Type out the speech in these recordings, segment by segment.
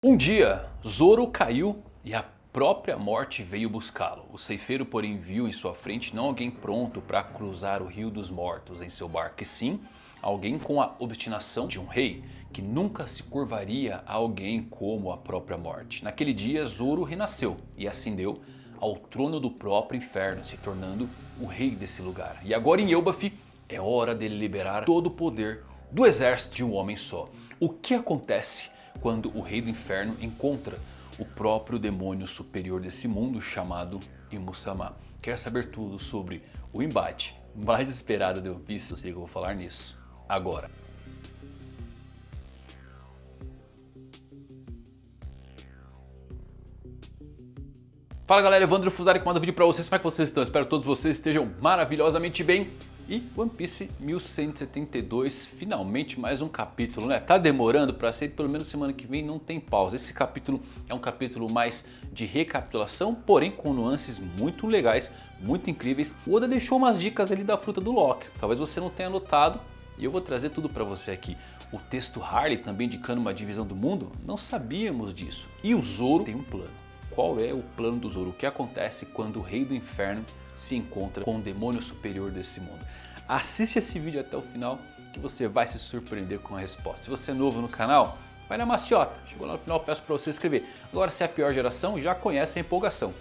Um dia, Zoro caiu e a própria morte veio buscá-lo. O ceifeiro, porém, viu em sua frente não alguém pronto para cruzar o rio dos mortos em seu barco, e sim alguém com a obstinação de um rei, que nunca se curvaria a alguém como a própria morte. Naquele dia, Zoro renasceu e ascendeu ao trono do próprio inferno, se tornando o rei desse lugar. E agora em Elbaf é hora dele liberar todo o poder do exército de um homem só. O que acontece quando o rei do inferno encontra o próprio demônio superior desse mundo chamado Imu-sama? Quer saber tudo sobre o embate mais esperado de One Piece? Eu sei que eu vou falar nisso agora. Fala galera, Evandro Fusari com mais um vídeo pra vocês. Como é que vocês estão? Espero que todos vocês estejam maravilhosamente bem. E One Piece 1172, finalmente mais um capítulo, né? Tá demorando pra ser, pelo menos semana que vem não tem pausa. Esse capítulo é um capítulo mais de recapitulação, porém com nuances muito legais, muito incríveis. O Oda deixou umas dicas ali da fruta do Loki, talvez você não tenha notado, e eu vou trazer tudo pra você aqui. O texto Harley também indicando uma divisão do mundo, não sabíamos disso. E o Zoro tem um plano. Qual é o plano do Zoro? O que acontece quando o rei do inferno se encontra com o demônio superior desse mundo? Assiste esse vídeo até o final que você vai se surpreender com a resposta. Se você é novo no canal, vai na maciota. Chegou lá no final, peço para você se inscrever. Agora, se é a pior geração, já conhece a empolgação.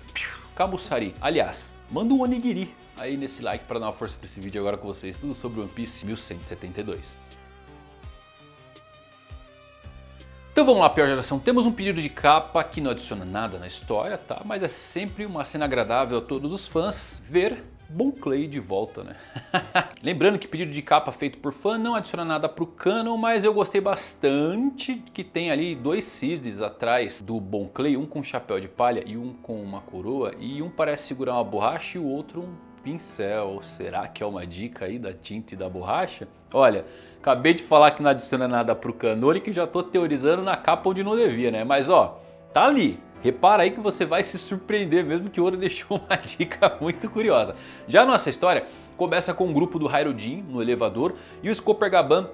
Kamusari. Aliás, manda um onigiri aí nesse like para dar uma força para esse vídeo agora com vocês. Tudo sobre One Piece 1172. Então vamos lá, pior geração. Temos um pedido de capa que não adiciona nada na história, tá? Mas é sempre uma cena agradável a todos os fãs ver Bon Clay de volta, né? Lembrando que pedido de capa feito por fã não adiciona nada pro canon, mas eu gostei bastante que tem ali dois cisnes atrás do Bon Clay, um com chapéu de palha e um com uma coroa, e um parece segurar uma borracha e o outro um pincel. Será que é uma dica aí da tinta e da borracha? Olha, acabei de falar que não adiciona nada pro Kanori, que já tô teorizando na capa onde não devia, né? Mas ó, tá ali. Repara aí que você vai se surpreender, mesmo que o Oda deixou uma dica muito curiosa. Já nossa história começa com um grupo do Hyrule no elevador e o Scopergaban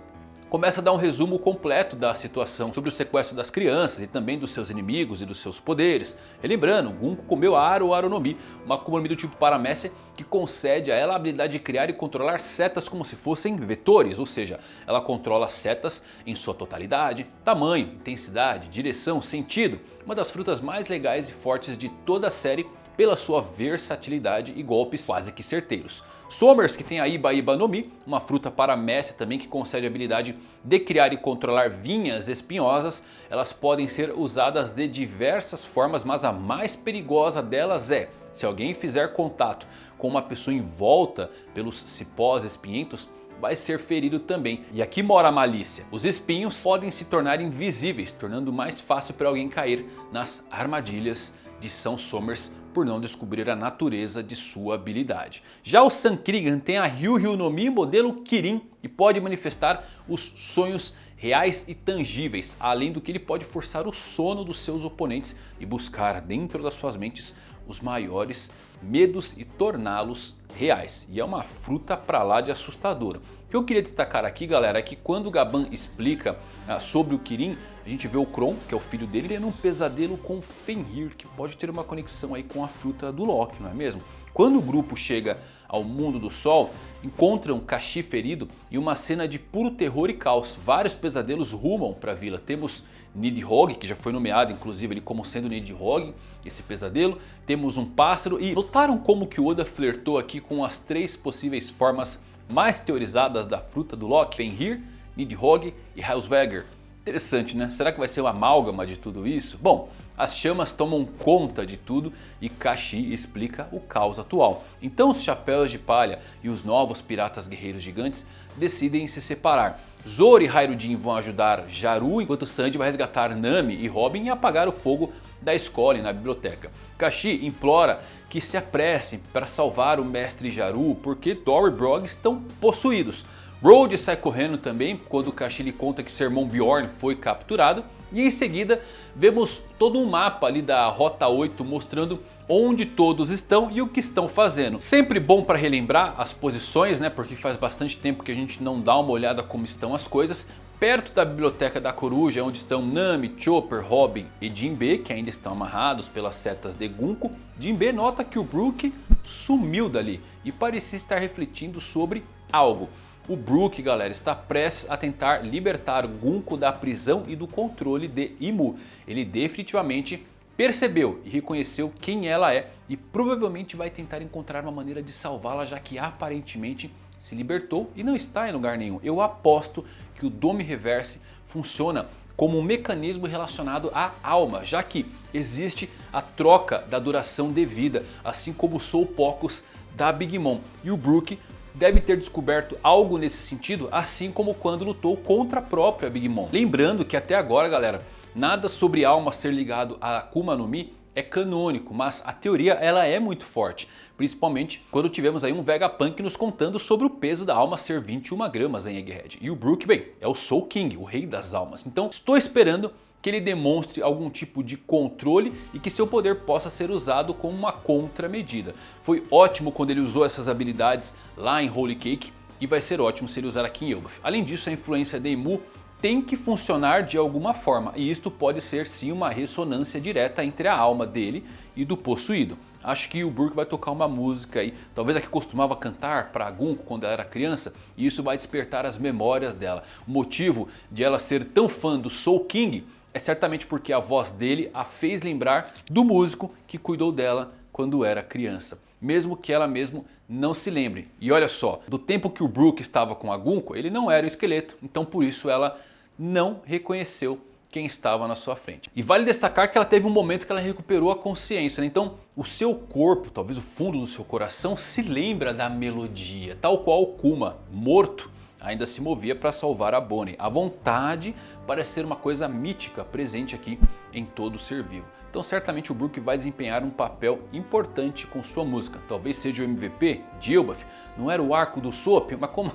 começa a dar um resumo completo da situação sobre o sequestro das crianças e também dos seus inimigos e dos seus poderes. Relembrando, Gunko comeu a Aro no Mi, uma Akuma no Mi do tipo Paramécia que concede a ela a habilidade de criar e controlar setas como se fossem vetores, ou seja, ela controla setas em sua totalidade, tamanho, intensidade, direção, sentido. Uma das frutas mais legais e fortes de toda a série pela sua versatilidade e golpes quase que certeiros. Somers, que tem a Iba Iba no Mi, uma fruta paramécia também que concede a habilidade de criar e controlar vinhas espinhosas. Elas podem ser usadas de diversas formas, mas a mais perigosa delas é se alguém fizer contato com uma pessoa envolta pelos cipós espinhentos, vai ser ferido também. E aqui mora a malícia. Os espinhos podem se tornar invisíveis, tornando mais fácil para alguém cair nas armadilhas de São Somers por não descobrir a natureza de sua habilidade. Já o Sankrigan tem a Ryu no Mi modelo Kirin e pode manifestar os sonhos reais e tangíveis, além do que ele pode forçar o sono dos seus oponentes e buscar dentro das suas mentes os maiores medos e torná-los reais. E é uma fruta pra lá de assustadora. O que eu queria destacar aqui, galera, é que quando o Gaban explica sobre o Kirin, a gente vê o Kron, que é o filho dele, tendo um pesadelo com Fenrir, que pode ter uma conexão aí com a fruta do Loki, não é mesmo? Quando o grupo chega ao mundo do sol, encontram Kashi ferido e uma cena de puro terror e caos. Vários pesadelos rumam para a vila. Temos Nidhogg, que já foi nomeado inclusive ele como sendo Nidhogg, esse pesadelo. Temos um pássaro e notaram como que o Oda flertou aqui com as três possíveis formas mais teorizadas da fruta do Loki? Fenrir, Nidhogg e Hellsvegger. Interessante, né? Será que vai ser uma amálgama de tudo isso? Bom, as chamas tomam conta de tudo e Kashi explica o caos atual. Então os chapéus de palha e os novos piratas guerreiros gigantes decidem se separar. Zoro e Hyrule vão ajudar Jaru, enquanto Sanji vai resgatar Nami e Robin e apagar o fogo da escola e na biblioteca. Kashi implora que se apressem para salvar o mestre Jaru porque Dory e Brog estão possuídos. Road sai correndo também quando Kashi lhe conta que seu irmão Bjorn foi capturado. E em seguida vemos todo um mapa ali da Rota 8 mostrando onde todos estão e o que estão fazendo. Sempre bom para relembrar as posições, né? Porque faz bastante tempo que a gente não dá uma olhada como estão as coisas. perto da biblioteca da coruja, onde estão Nami, Chopper, Robin e Jinbe, que ainda estão amarrados pelas setas de Gunko, Jinbe nota que o Brook sumiu dali e parecia estar refletindo sobre algo. O Brook, galera, está prestes a tentar libertar Gunko da prisão e do controle de Imu. Ele definitivamente percebeu e reconheceu quem ela é e provavelmente vai tentar encontrar uma maneira de salvá-la, já que aparentemente se libertou e não está em lugar nenhum. Eu aposto que o Dome Reverse funciona como um mecanismo relacionado à alma, já que existe a troca da duração de vida, assim como o Soul Pocus da Big Mom. E o Brook deve ter descoberto algo nesse sentido, assim como quando lutou contra a própria Big Mom. Lembrando que até agora, galera, nada sobre alma ser ligado a Akuma no Mi é canônico, mas a teoria ela é muito forte. Principalmente quando tivemos aí um Vegapunk nos contando sobre o peso da alma ser 21 gramas em Egghead. E o Brook, bem, é o Soul King, o rei das almas. Então estou esperando que ele demonstre algum tipo de controle e que seu poder possa ser usado como uma contramedida. Foi ótimo quando ele usou essas habilidades lá em Holy Cake e vai ser ótimo se ele usar aqui em Elbaf. Além disso, a influência de Imu tem que funcionar de alguma forma e isto pode ser sim uma ressonância direta entre a alma dele e do possuído. Acho que o Brook vai tocar uma música aí, talvez a que costumava cantar para a Gunko quando ela era criança, e isso vai despertar as memórias dela. O motivo de ela ser tão fã do Soul King é certamente porque a voz dele a fez lembrar do músico que cuidou dela quando era criança, mesmo que ela mesmo não se lembre. E olha só, do tempo que o Brook estava com a Gunko, ele não era um esqueleto, então por isso ela não reconheceu quem estava na sua frente. E vale destacar que ela teve um momento que ela recuperou a consciência, né? Então o seu corpo, talvez o fundo do seu coração, se lembra da melodia, tal qual o Kuma, morto, ainda se movia para salvar a Bonnie. A vontade parece ser uma coisa mítica presente aqui em todo ser vivo. Então certamente o Brook vai desempenhar um papel importante com sua música. Talvez seja o MVP de Elbaf. Não era o arco do Soap, mas como...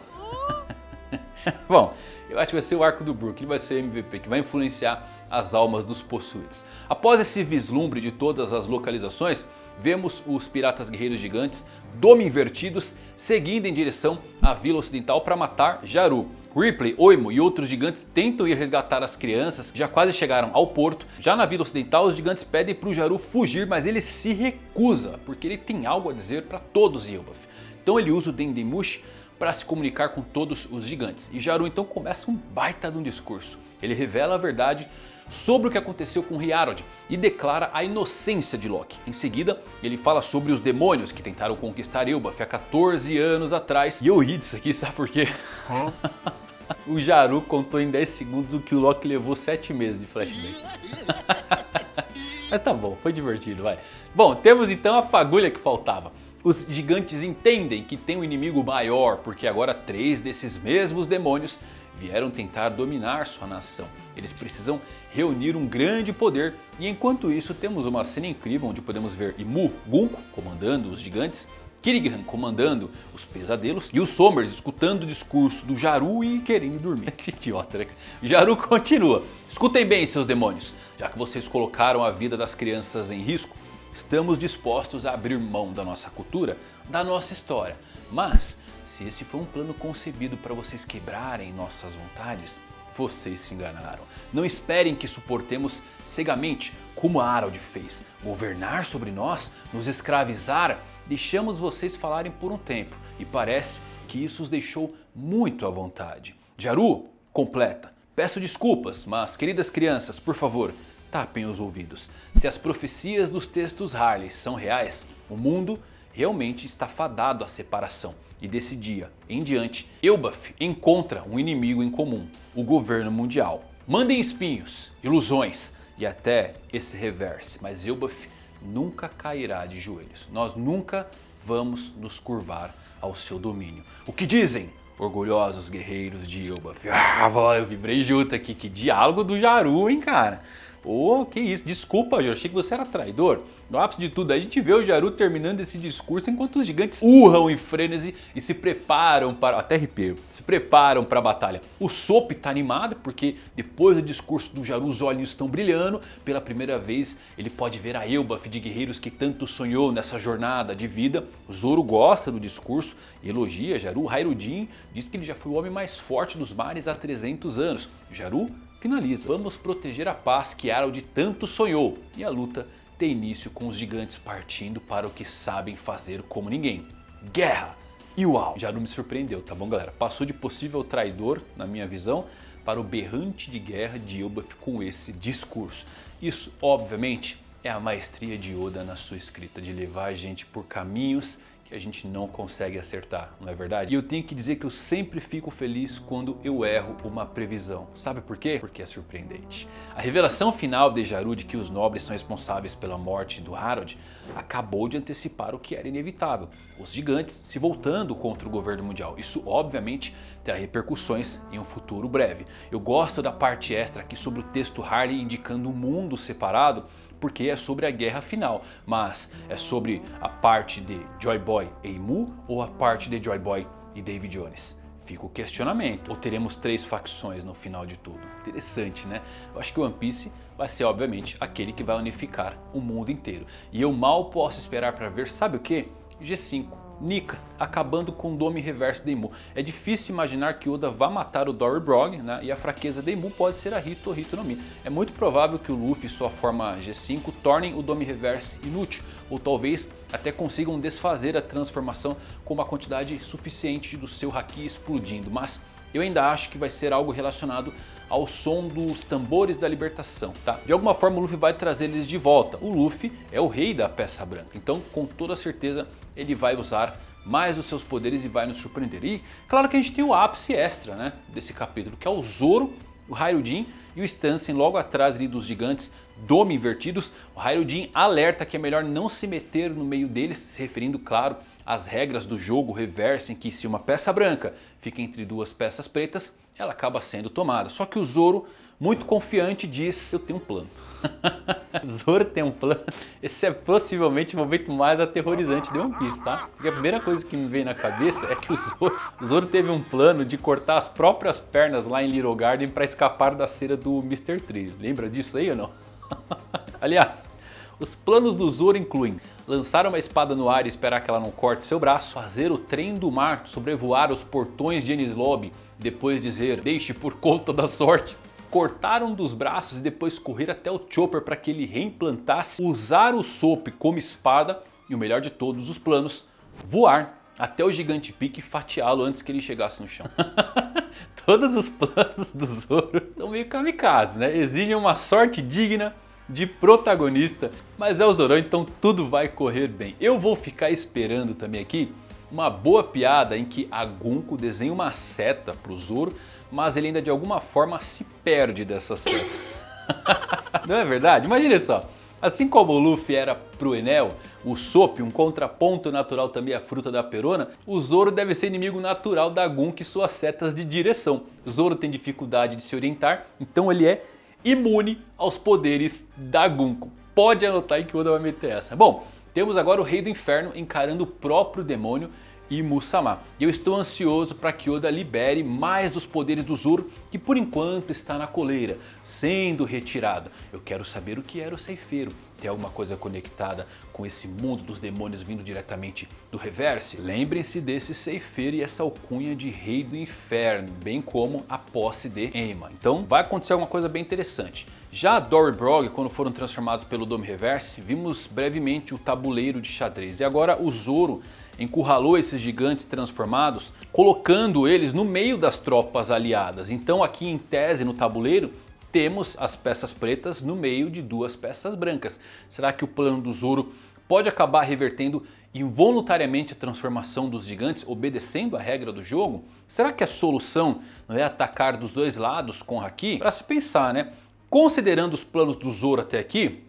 Bom, eu acho que vai ser o arco do Brook, ele vai ser o MVP, que vai influenciar as almas dos possuídos. Após esse vislumbre de todas as localizações, vemos os piratas guerreiros gigantes, Dome invertidos, seguindo em direção à Vila Ocidental para matar Jaru. Ripley, Oimo e outros gigantes tentam ir resgatar as crianças que já quase chegaram ao porto. Já na Vila Ocidental, os gigantes pedem para o Jaru fugir, mas ele se recusa, porque ele tem algo a dizer para todos em Elbaf. Então ele usa o Dendemushi para se comunicar com todos os gigantes. E Jaru então começa um baita de um discurso. Ele revela a verdade sobre o que aconteceu com Hyaroid e declara a inocência de Loki. Em seguida, ele fala sobre os demônios que tentaram conquistar Elbaf há 14 anos atrás. E eu ri disso aqui, sabe por quê? O Jaru contou em 10 segundos o que o Loki levou 7 meses de flashback. Mas tá bom, foi divertido, vai. Bom, temos então a fagulha que faltava. Os gigantes entendem que tem um inimigo maior, porque agora 3 desses mesmos demônios vieram tentar dominar sua nação. Eles precisam reunir um grande poder e enquanto isso temos uma cena incrível onde podemos ver Imu, Gunko comandando os gigantes, Kirrigan comandando os pesadelos e os Somers escutando o discurso do Jaru e querendo dormir. Que idiota, né? Jaru continua. Escutem bem, seus demônios, já que vocês colocaram a vida das crianças em risco, estamos dispostos a abrir mão da nossa cultura, da nossa história. Mas, se esse foi um plano concebido para vocês quebrarem nossas vontades, vocês se enganaram. Não esperem que suportemos cegamente, como Harald fez. Governar sobre nós, nos escravizar, deixamos vocês falarem por um tempo. E parece que isso os deixou muito à vontade. Jaru completa. Peço desculpas, mas queridas crianças, por favor, tapem os ouvidos. Se as profecias dos textos Harley são reais, o mundo realmente está fadado à separação. E desse dia em diante, Elbaf encontra um inimigo em comum, o governo mundial. Mandem espinhos, ilusões e até esse reverse, mas Elbaf nunca cairá de joelhos. Nós nunca vamos nos curvar ao seu domínio. O que dizem, orgulhosos guerreiros de Elbaf? Ah, eu vibrei junto aqui, que diálogo do Jaru, hein, cara? Ô, que isso, desculpa, eu achei que você era traidor. No ápice de tudo, a gente vê o Jaru terminando esse discurso enquanto os gigantes urram em frenesi e se preparam para... até arrepio. Se preparam para a batalha. O Sop tá animado porque depois do discurso do Jaru os olhos estão brilhando. Pela primeira vez ele pode ver a Elbaf de guerreiros que tanto sonhou nessa jornada de vida. O Zoro gosta do discurso e elogia Jaru. Hairudin diz que ele já foi o homem mais forte dos mares há 300 anos. Jaru finaliza. Vamos proteger a paz que Harald tanto sonhou. E a luta tem início com os gigantes partindo para o que sabem fazer como ninguém. Guerra! E uau! Jaru me surpreendeu, tá bom, galera? Passou de possível traidor, na minha visão, para o berrante de guerra de Elbaf com esse discurso. Isso, obviamente, é a maestria de Oda na sua escrita, de levar a gente por caminhos que a gente não consegue acertar, não é verdade? E eu tenho que dizer que eu sempre fico feliz quando eu erro uma previsão. Sabe por quê? Porque é surpreendente. A revelação final de Jaru de que os nobres são responsáveis pela morte do Harald acabou de antecipar o que era inevitável. Os gigantes se voltando contra o governo mundial. Isso obviamente terá repercussões em um futuro breve. Eu gosto da parte extra aqui sobre o texto Harley indicando um mundo separado, porque é sobre a guerra final, mas é sobre a parte de Joy Boy e Imu ou a parte de Joy Boy e David Jones? Fica o questionamento. Ou teremos 3 facções no final de tudo? Interessante, né? Eu acho que o One Piece vai ser obviamente aquele que vai unificar o mundo inteiro. E eu mal posso esperar para ver, sabe o que? G5. Nika acabando com o Dome Reverso de Imu. É difícil imaginar que Oda vá matar o Dory Brog, né? E a fraqueza de Imu pode ser a Hito ou Hito no Mi. É muito provável que o Luffy e sua forma G5 tornem o Dome Reverse inútil, ou talvez até consigam desfazer a transformação com uma quantidade suficiente do seu Haki explodindo, mas eu ainda acho que vai ser algo relacionado ao som dos tambores da libertação, tá? De alguma forma o Luffy vai trazer eles de volta. O Luffy é o rei da peça branca, então com toda certeza ele vai usar mais os seus poderes e vai nos surpreender. E claro que a gente tem o ápice extra, né, desse capítulo, que é o Zoro, o Hairudin e o Stansen logo atrás ali dos gigantes Dome invertidos. O Hairudin alerta que é melhor não se meter no meio deles, se referindo, claro, às regras do jogo reverso, em que se uma peça branca fica entre 2 peças pretas, ela acaba sendo tomada. Só que o Zoro, muito confiante, diz: eu tenho um plano. Zoro tem um plano. Esse é possivelmente o momento mais aterrorizante de One Piece, tá? Porque a primeira coisa que me vem na cabeça é que o Zoro teve um plano de cortar as próprias pernas lá em Little Garden para escapar da cera do Mr. Trilho. Lembra disso aí ou não? Aliás, os planos do Zoro incluem lançar uma espada no ar e esperar que ela não corte seu braço, fazer o trem do mar sobrevoar os portões de Enies Lobby, depois dizer deixe por conta da sorte, cortar um dos braços e depois correr até o Chopper para que ele reimplantasse, usar o Sop como espada e o melhor de todos os planos, voar até o Gigante Peak e fatiá-lo antes que ele chegasse no chão. Todos os planos do Zoro são meio kamikaze, né? Exigem uma sorte digna de protagonista, mas é o Zoro, então tudo vai correr bem. Eu vou ficar esperando também aqui uma boa piada em que a Gunko desenha uma seta pro Zoro, mas ele ainda de alguma forma se perde dessa seta. Não é verdade? Imagina só, assim como o Luffy era pro Enel, o Sop, um contraponto natural também à fruta da perona, o Zoro deve ser inimigo natural da Gunko e suas setas de direção. O Zoro tem dificuldade de se orientar, então ele é imune aos poderes da Gunko. Pode anotar aí que o Oda vai meter essa. Bom, temos agora o Rei do Inferno encarando o próprio demônio Imu-sama. E eu estou ansioso para que Oda libere mais dos poderes do Zoro, que por enquanto está na coleira, sendo retirado. Eu quero saber o que era o ceifeiro. Tem alguma coisa conectada com esse mundo dos demônios vindo diretamente do Reverse? Lembrem-se desse ceifeiro e essa alcunha de Rei do Inferno, bem como a posse de Enma. Então vai acontecer alguma coisa bem interessante. Já Dory Brog, quando foram transformados pelo Dome Reverse, vimos brevemente o tabuleiro de xadrez. E agora o Zoro encurralou esses gigantes transformados, colocando eles no meio das tropas aliadas. Então aqui em tese no tabuleiro temos as peças pretas no meio de 2 peças brancas. Será que o plano do Zoro pode acabar revertendo involuntariamente a transformação dos gigantes, obedecendo a regra do jogo? Será que a solução não é atacar dos 2 lados com Haki? Para se pensar, né? Considerando os planos do Zoro até aqui,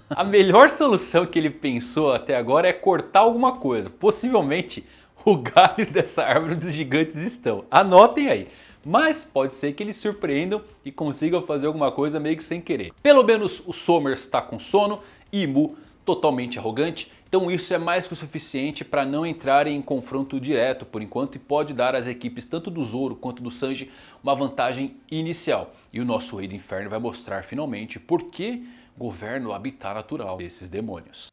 a melhor solução que ele pensou até agora é cortar alguma coisa. Possivelmente o galho dessa árvore dos gigantes estão. Anotem aí. Mas pode ser que eles surpreendam e consigam fazer alguma coisa meio que sem querer. Pelo menos o Somers está com sono e Mu totalmente arrogante, então isso é mais que o suficiente para não entrarem em confronto direto por enquanto e pode dar às equipes tanto do Zoro quanto do Sanji uma vantagem inicial. E o nosso Rei do Inferno vai mostrar finalmente por que governa o habitat natural desses demônios.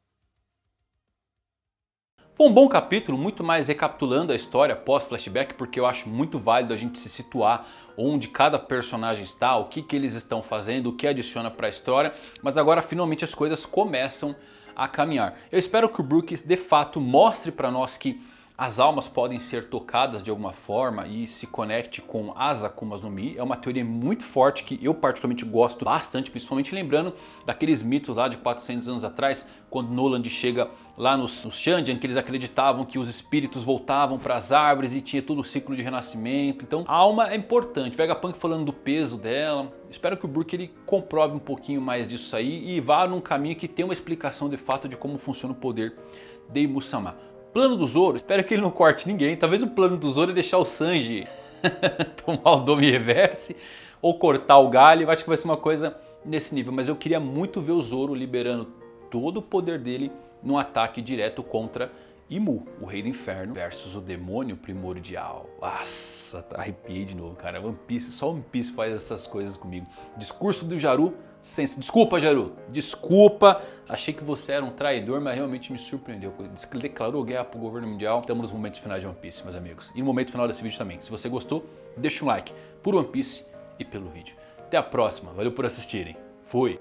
Foi um bom capítulo, muito mais recapitulando a história pós-flashback, porque eu acho muito válido a gente se situar onde cada personagem está, o que eles estão fazendo, o que adiciona para a história, mas agora finalmente as coisas começam a caminhar. Eu espero que o Brook de fato mostre para nós que as almas podem ser tocadas de alguma forma e se conecte com as Akumas no Mi. É uma teoria muito forte que eu particularmente gosto bastante, principalmente lembrando daqueles mitos lá de 400 anos atrás, quando Noland chega lá nos Shandian, que eles acreditavam que os espíritos voltavam para as árvores e tinha todo o ciclo de renascimento. Então a alma é importante. Vegapunk falando do peso dela. Espero que o Brook ele comprove um pouquinho mais disso aí e vá num caminho que tem uma explicação de fato de como funciona o poder de Imu-sama. Plano do Zoro, espero que ele não corte ninguém. Talvez o plano do Zoro é deixar o Sanji tomar o Domi Reverse ou cortar o galho. Eu acho que vai ser uma coisa nesse nível. Mas eu queria muito ver o Zoro liberando todo o poder dele num ataque direto contra Imu, o Rei do Inferno, versus o Demônio Primordial. Nossa, arrepiei de novo, cara. One Piece, só One Piece faz essas coisas comigo. Discurso do Jaru. Desculpa, Jaru, desculpa, achei que você era um traidor, mas realmente me surpreendeu. Ele declarou guerra pro governo mundial. Estamos nos momentos finais de One Piece, meus amigos. E no momento final desse vídeo também. Se você gostou, deixa um like por One Piece e pelo vídeo. Até a próxima, valeu por assistirem. Fui!